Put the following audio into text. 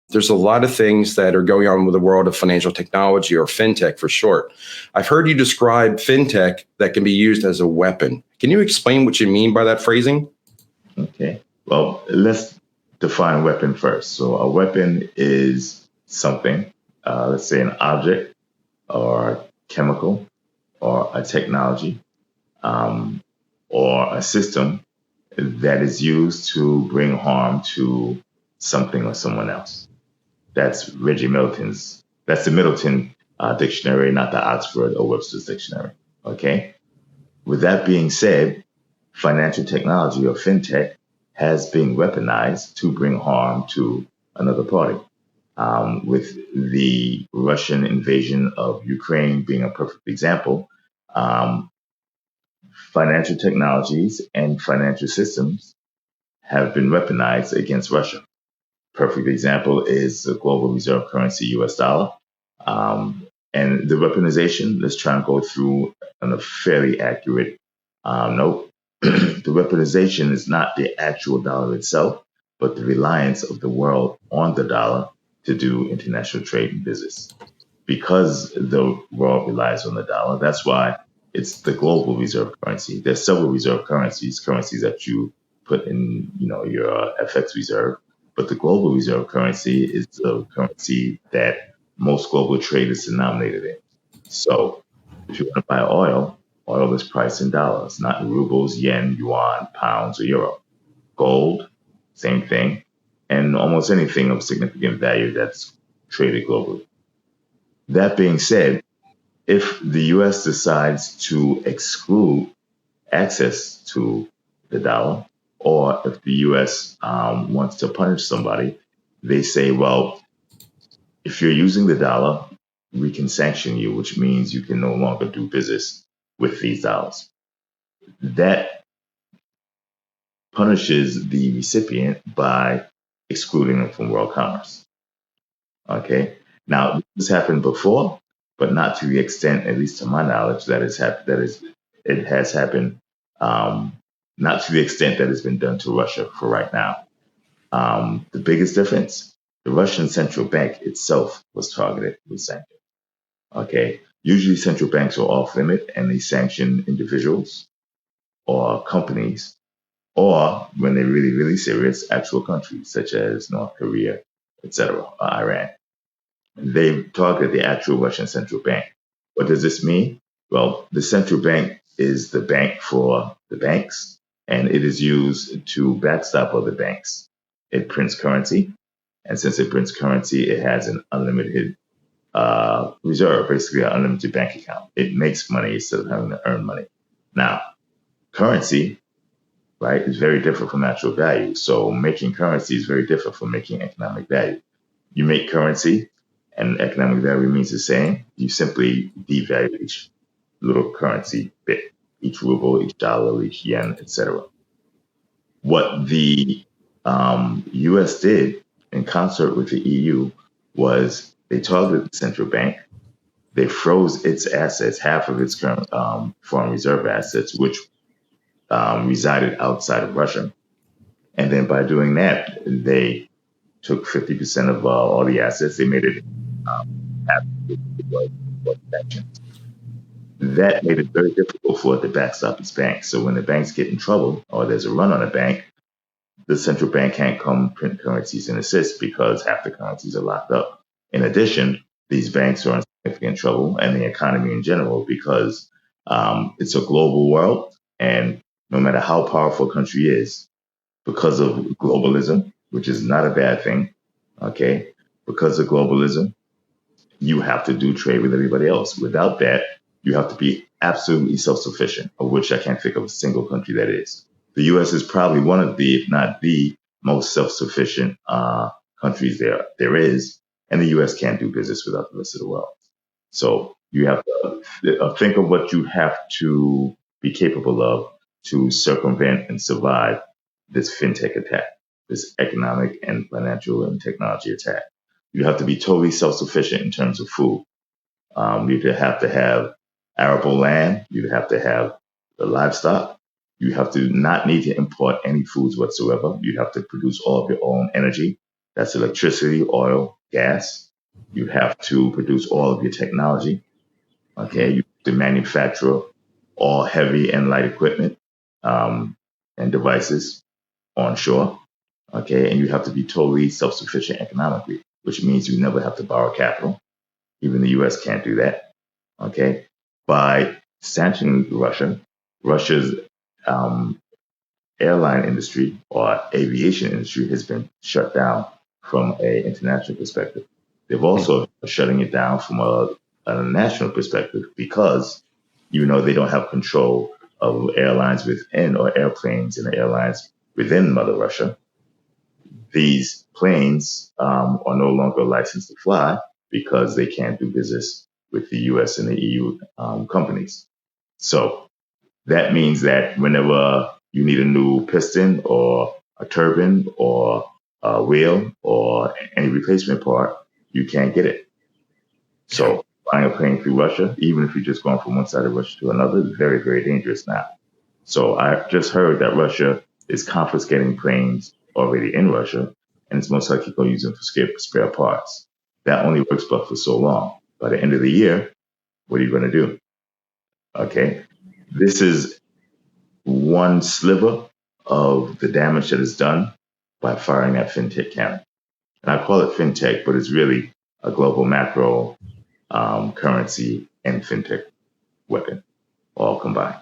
There's a lot of things that are going on with the world of financial technology, or fintech for short. I've heard you describe fintech that can be used as a weapon. Can you explain what you mean by that phrasing? Okay. Well, let's define weapon first. So a weapon is something, let's say an object or a chemical or a technology, or a system that is used to bring harm to something or someone else. That's Reggie Middleton's. That's the Middleton dictionary, not the Oxford or Webster's dictionary. Okay. With that being said, financial technology, or fintech, has been weaponized to bring harm to another party. With the Russian invasion of Ukraine being a perfect example, financial technologies and financial systems have been weaponized against Russia. Perfect example is the global reserve currency, US dollar. And the weaponization, let's try and go through on a fairly accurate note. The weaponization is not the actual dollar itself, but the reliance of the world on the dollar to do international trade and business. Because the world relies on the dollar, that's why it's the global reserve currency. There's several reserve currencies that you put in, your FX reserve. But the global reserve currency is the currency that most global trade is denominated in. So if you want to buy oil is priced in dollars, not in rubles, yen, yuan, pounds, or euro. Gold, same thing. And almost anything of significant value that's traded globally. That being said, if the U.S. decides to exclude access to the dollar, or if the U.S. Wants to punish somebody, they say, well, if you're using the dollar, we can sanction you, which means you can no longer do business with these dollars. That punishes the recipient by excluding them from world commerce. Okay. Now, this happened before, but not to the extent, at least to my knowledge, it has happened. Not to the extent that has been done to Russia for right now. The biggest difference, the Russian central bank itself was targeted with sanctions. Okay. Usually central banks are off limit and they sanction individuals or companies, or when they're really, really serious, actual countries such as North Korea, etc., or Iran. They target the actual Russian central bank. What does this mean? Well, the central bank is the bank for the banks, and it is used to backstop other banks. It prints currency, and since it prints currency, it has an unlimited reserve, basically an unlimited bank account. It makes money instead of having to earn money. Now, currency, right, is very different from natural value. So making currency is very different from making economic value. You make currency, and economic value remains the same. You simply devalue each little currency bit, each ruble, each dollar, each yen, etc. What the U.S. did in concert with the EU was they targeted the central bank. They froze its assets, half of its current foreign reserve assets, which resided outside of Russia. And then by doing that, they took 50% of all the assets. They made it half sanctions. That made it very difficult for it to backstop its banks. So when the banks get in trouble or there's a run on a bank, the central bank can't come print currencies and assist because half the currencies are locked up. In addition, these banks are in significant trouble, and the economy in general, because it's a global world, and no matter how powerful a country is, because of globalism, which is not a bad thing, okay, because of globalism, you have to do trade with everybody else. Without that, you have to be absolutely self-sufficient, of which I can't think of a single country that is. The U.S. is probably one of the, if not the most self-sufficient countries there is, and the U.S. can't do business without the rest of the world. So you have to think of what you have to be capable of to circumvent and survive this fintech attack, this economic and financial and technology attack. You have to be totally self-sufficient in terms of food. You have to have arable land. You have to have the livestock. You have to not need to import any foods whatsoever. You have to produce all of your own energy. That's electricity, oil, gas. You have to produce all of your technology. Okay, you have to manufacture all heavy and light equipment and devices onshore. Okay, and you have to be totally self-sufficient economically, which means you never have to borrow capital. Even the U.S. can't do that. Okay, by sanctioning Russia, Russia's airline industry or aviation industry has been shut down from an international perspective. They've also shutting it down from a national perspective because, they don't have control of airlines within or airplanes and airlines within Mother Russia. These planes are no longer licensed to fly because they can't do business with the US and the EU companies. So that means that whenever you need a new piston or a turbine or a wheel or any replacement part, you can't get it. So buying a plane through Russia, even if you're just going from one side of Russia to another, is very, very dangerous now. So I just heard that Russia is confiscating planes already in Russia, and it's most likely going to use them for spare parts. That only works but for so long. By the end of the year, what are you going to do? Okay. This is one sliver of the damage that is done by firing that fintech cannon. And I call it fintech, but it's really a global macro currency and fintech weapon all combined.